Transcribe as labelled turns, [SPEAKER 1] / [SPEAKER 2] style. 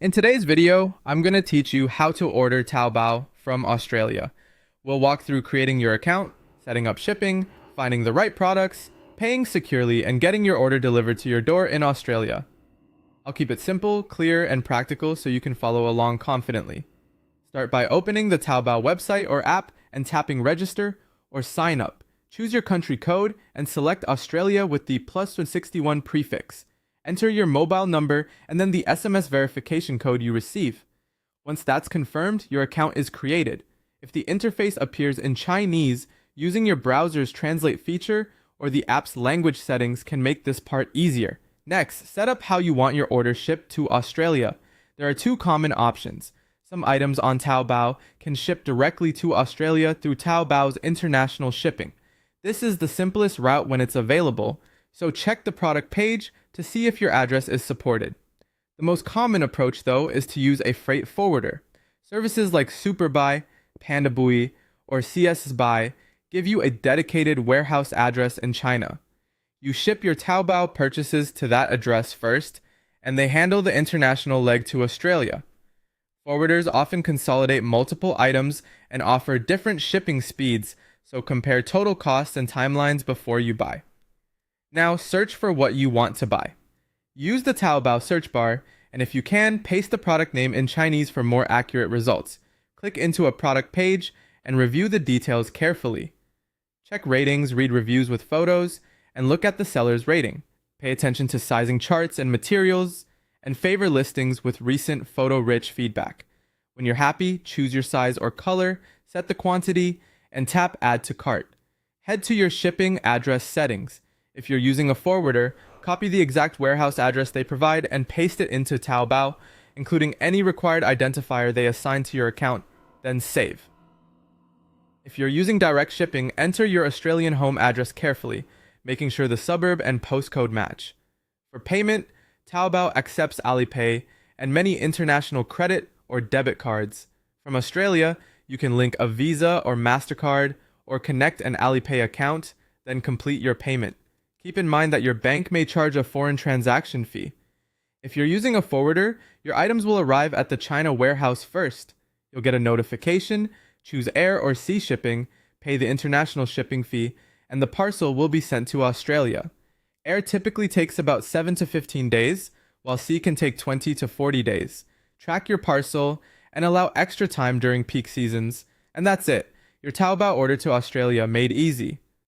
[SPEAKER 1] In today's video, I'm going to teach you how to order Taobao from Australia. We'll walk through creating your account, setting up shipping, finding the right products, paying securely, and getting your order delivered to your door in Australia. I'll keep it simple, clear, and practical so you can follow along confidently. Start by opening the Taobao website or app and tapping register or sign up. Choose your country code and select Australia with the +61 prefix. Enter your mobile number and then the SMS verification code you receive. Once that's confirmed, your account is created. If the interface appears in Chinese, using your browser's translate feature or the app's language settings can make this part easier. Next, set up how you want your order shipped to Australia. There are two common options. Some items on Taobao can ship directly to Australia through Taobao's international shipping. This is the simplest route when it's available, so check the product page to see if your address is supported. The most common approach, though, is to use a freight forwarder. Services like Superbuy, Pandabui, or CSBuy give you a dedicated warehouse address in China. You ship your Taobao purchases to that address first, and they handle the international leg to Australia. Forwarders often consolidate multiple items and offer different shipping speeds, so compare total costs and timelines before you buy. Now search for what you want to buy. Use the Taobao search bar, and if you can, paste the product name in Chinese for more accurate results. Click into a product page and review the details carefully. Check ratings, read reviews with photos, and look at the seller's rating. Pay attention to sizing charts and materials, and favor listings with recent photo-rich feedback. When you're happy, choose your size or color, set the quantity, and tap Add to Cart. Head to your shipping address settings. If you're using a forwarder, copy the exact warehouse address they provide and paste it into Taobao, including any required identifier they assign to your account, then save. If you're using direct shipping, enter your Australian home address carefully, making sure the suburb and postcode match. For payment, Taobao accepts Alipay and many international credit or debit cards. From Australia, you can link a Visa or MasterCard or connect an Alipay account, then complete your payment. Keep in mind that your bank may charge a foreign transaction fee. If you're using a forwarder, your items will arrive at the China warehouse first. You'll get a notification, choose air or sea shipping, pay the international shipping fee, and the parcel will be sent to Australia. Air typically takes about 7 to 15 days, while sea can take 20 to 40 days. Track your parcel and allow extra time during peak seasons, and that's it. Your Taobao order to Australia made easy.